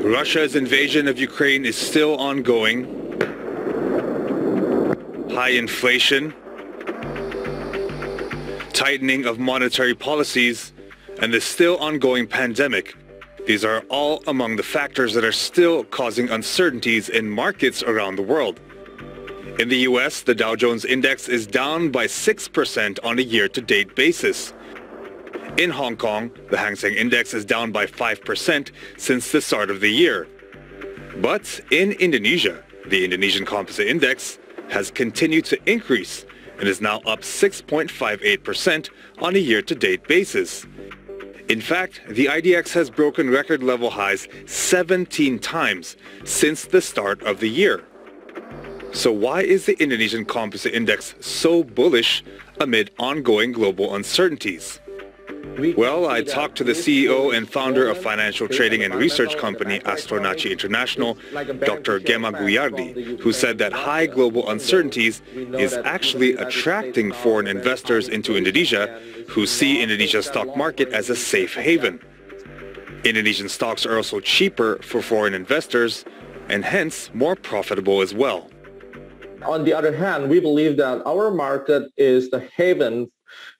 Russia's invasion of Ukraine is still ongoing. High inflation, tightening of monetary policies, and the still ongoing pandemic. These are all among the factors that are still causing uncertainties in markets around the world. In the US, the Dow Jones Index is down by 6% on a year-to-date basis. In Hong Kong, the Hang Seng Index is down by 5% since the start of the year. But in Indonesia, the Indonesian Composite Index has continued to increase and is now up 6.58% on a year-to-date basis. In fact, the IDX has broken record level highs 17 times since the start of the year. So why is the Indonesian Composite Index so bullish amid ongoing global uncertainties? Well, I talked to the CEO and founder of financial trading and research company Astronacci International, Dr. Gemma Guyardi, who said that high global uncertainties is actually attracting foreign investors into Indonesia, who see Indonesia's stock market as a safe haven. Indonesian stocks are also cheaper for foreign investors and hence more profitable as well. On the other hand, we believe that our market is the haven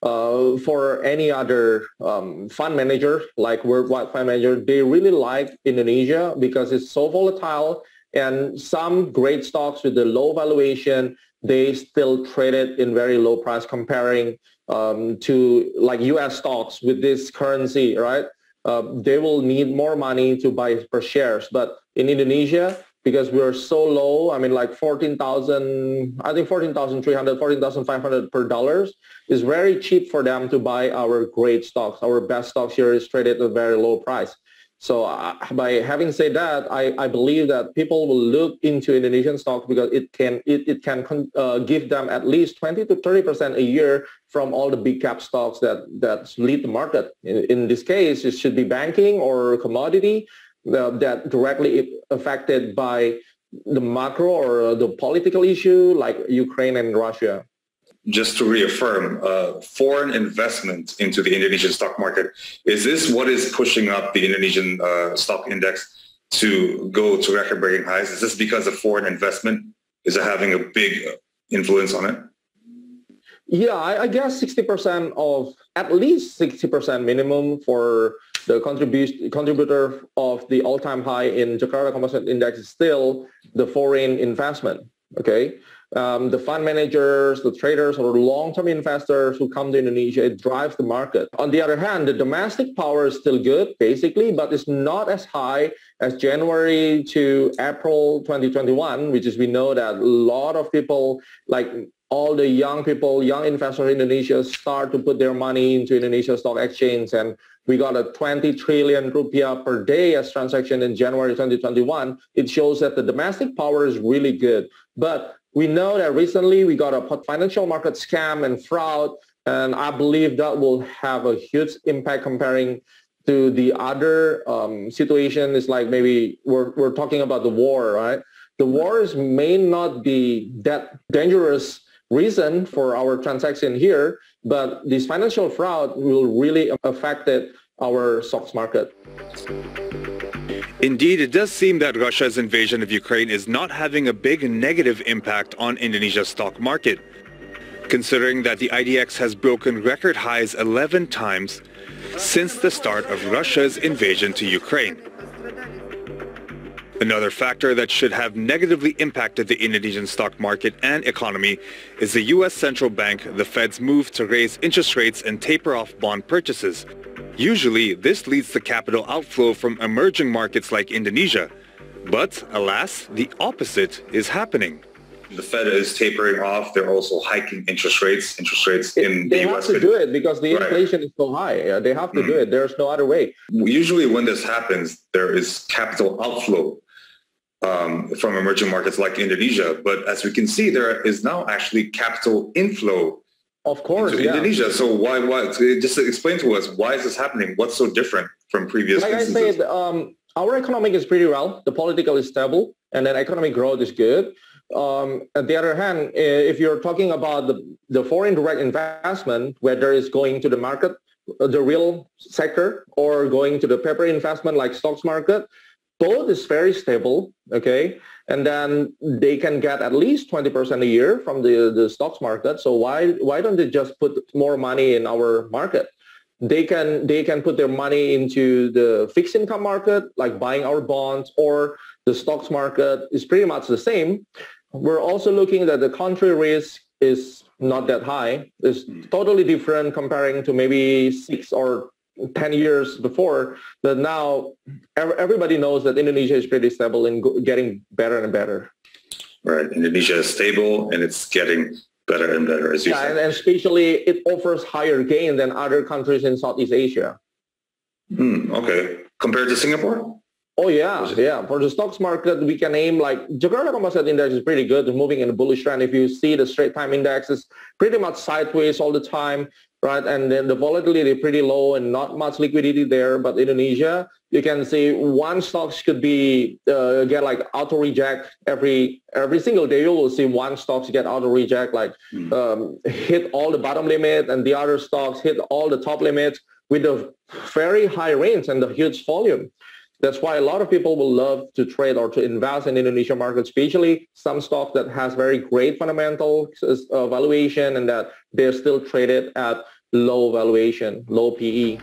for any other fund manager, like worldwide fund manager. They really like Indonesia because it's so volatile, and some great stocks with the low valuation, they still trade it in very low price comparing to like US stocks with this currency, right? They will need more money to buy per shares. But in Indonesia, because we're so low, I mean like 14,000, I think 14,300, 14,500 per dollars is very cheap for them to buy our great stocks. Our best stocks here is traded at a very low price. So by having said that, I believe that people will look into Indonesian stocks because it can give them at least 20 to 30% a year from all the big cap stocks that lead the market. In this case, it should be banking or commodity that directly affected by the macro or the political issue like Ukraine and Russia. Just to reaffirm, foreign investment into the Indonesian stock market, is this what is pushing up the Indonesian stock index to go to record-breaking highs? Is this because of foreign investment? Is it having a big influence on it? Yeah, I guess 60% of, at least 60% minimum for the contributor of the all-time high in Jakarta Composite Index is still the foreign investment, okay? The fund managers, the traders, or long-term investors who come to Indonesia, it drives the market. On the other hand, the domestic power is still good, basically, but it's not as high as January to April 2021, which is we know that a lot of people, like all the young people, young investors in Indonesia start to put their money into Indonesia Stock Exchange, and we got a 20 trillion rupiah per day as transaction in January 2021. It shows that the domestic power is really good. But we know that recently we got a financial market scam and fraud, and I believe that will have a huge impact comparing to the other situation. It's like maybe we're talking about the war, right? The wars may not be that dangerous reason for our transaction here, but this financial fraud will really affect our stocks market. Indeed, it does seem that Russia's invasion of Ukraine is not having a big negative impact on Indonesia's stock market, considering that the IDX has broken record highs 11 times since the start of Russia's invasion to Ukraine. Another factor that should have negatively impacted the Indonesian stock market and economy is the U.S. Central Bank, the Fed's move to raise interest rates and taper off bond purchases. Usually, this leads to capital outflow from emerging markets like Indonesia. But, alas, the opposite is happening. The Fed is tapering off. They're also hiking interest rates. In the U.S. They have to do it because the inflation is so high. Yeah, they have to do it. There's no other way. Usually when this happens, there is capital outflow from emerging markets like Indonesia. But as we can see, there is now actually capital inflow of course, into Indonesia. So why? Just explain to us, why is this happening? What's so different from previous instances? Like I said, our economic is pretty well. The political is stable, and then economic growth is good. On the other hand, if you're talking about the foreign direct investment, whether it's going to the market, the real sector, or going to the paper investment like stocks market, both is very stable, okay? And then they can get at least 20% a year from the stocks market. So why don't they just put more money in our market? They can put their money into the fixed income market, like buying our bonds, or the stocks market is pretty much the same. We're also looking that the country risk is not that high. It's totally different comparing to maybe 6 or 10 years before. But now everybody knows that Indonesia is pretty stable and getting better and better. Right. Indonesia is stable and it's getting better and better, as you said. And especially it offers higher gain than other countries in Southeast Asia. Okay. Compared to Singapore? Oh, yeah. For the stocks market, we can aim like Jakarta Composite Index is pretty good, moving in a bullish trend. If you see the straight time index is pretty much sideways all the time, right? And then the volatility is pretty low and not much liquidity there. But Indonesia, you can see one stocks could be get like auto reject every single day. You will see one stocks get auto reject, like hit all the bottom limit, and the other stocks hit all the top limits with a very high range and the huge volume. That's why a lot of people will love to trade or to invest in Indonesian market, especially some stock that has very great fundamental valuation and that they're still traded at low valuation, low PE.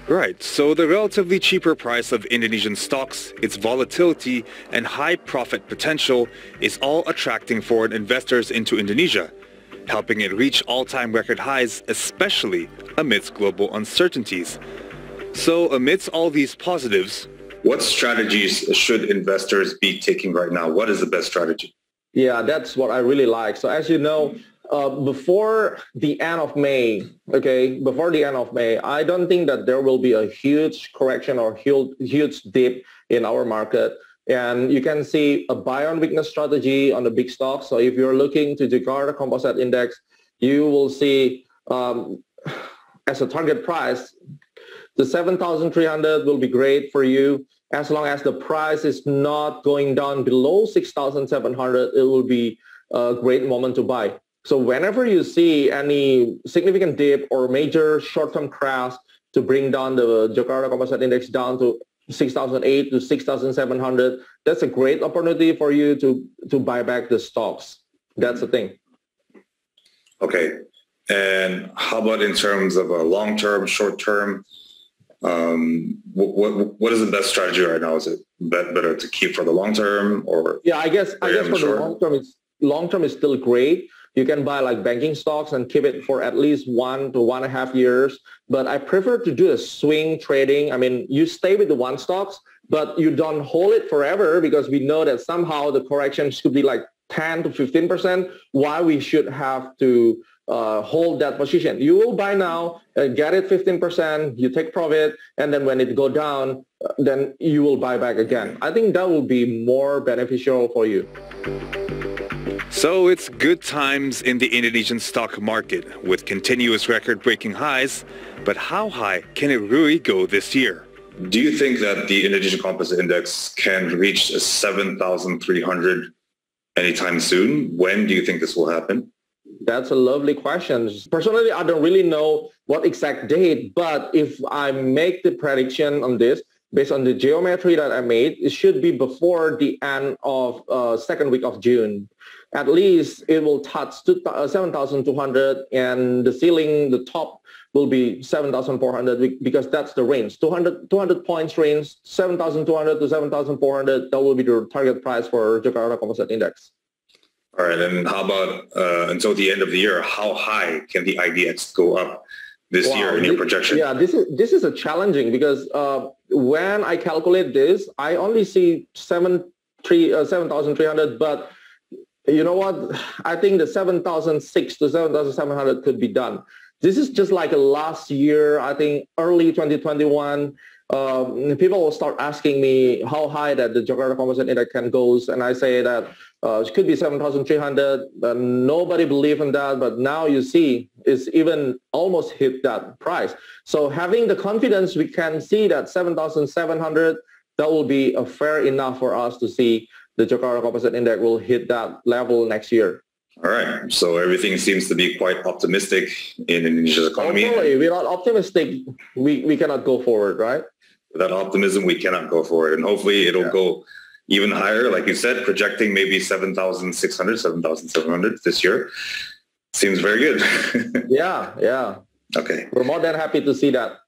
Right, so the relatively cheaper price of Indonesian stocks, its volatility and high profit potential is all attracting foreign investors into Indonesia, helping it reach all-time record highs, especially amidst global uncertainties. So amidst all these positives, what strategies should investors be taking right now? What is the best strategy? Yeah, that's what I really like. So as you know, before the end of May, I don't think that there will be a huge correction or huge dip in our market. And you can see a buy on weakness strategy on the big stocks. So if you're looking to Jakarta Composite Index, you will see as a target price, the 7,300 will be great for you. As long as the price is not going down below 6,700, it will be a great moment to buy. So whenever you see any significant dip or major short-term crash to bring down the Jakarta Composite Index down to 6,008 to 6,700, that's a great opportunity for you to buy back the stocks. That's the thing. Okay. And how about in terms of a long-term, short-term? What is the best strategy right now? Is it better to keep for the long term, or? Yeah, I guess for the long term is still great. You can buy like banking stocks and keep it for at least 1 to 1.5 years. But I prefer to do a swing trading. I mean, you stay with the one stocks, but you don't hold it forever, because we know that somehow the corrections could be like 10 to 15%. Why we should have to hold that position? You will buy now, get it 15%, you take profit, and then when it go down, then you will buy back again. I think that will be more beneficial for you. So it's good times in the Indonesian stock market with continuous record-breaking highs, but how high can it really go this year? Do you think that the Indonesian Composite Index can reach 7,300 anytime soon? When do you think this will happen? That's a lovely question. Personally, I don't really know what exact date, but if I make the prediction on this, based on the geometry that I made, it should be before the end of second week of June. At least it will touch 7,200, and the ceiling, the top will be 7,400, because that's the range. 200 points range, 7,200 to 7,400, that will be the target price for Jakarta Composite Index. All right, and how about until the end of the year, how high can the IDX go up this year in your projection? Yeah, this is a challenging, because when I calculate this, I only see 7,300, but you know what? I think the 7,600 to 7,700 could be done. This is just like last year, I think early 2021, people will start asking me how high that the Jakarta Composite Index can go, and I say that it could be 7,300. Nobody believed in that, but now you see it's even almost hit that price. So having the confidence, we can see that 7,700, that will be a fair enough for us to see the Jakarta Composite Index will hit that level next year. All right. So everything seems to be quite optimistic in Indonesia's economy. Totally. We're not optimistic. We cannot go forward, right? without optimism, we cannot go forward. And hopefully it'll go even higher. Like you said, projecting maybe 7,600, 7,700 this year. Seems very good. Yeah. Okay. We're more than happy to see that.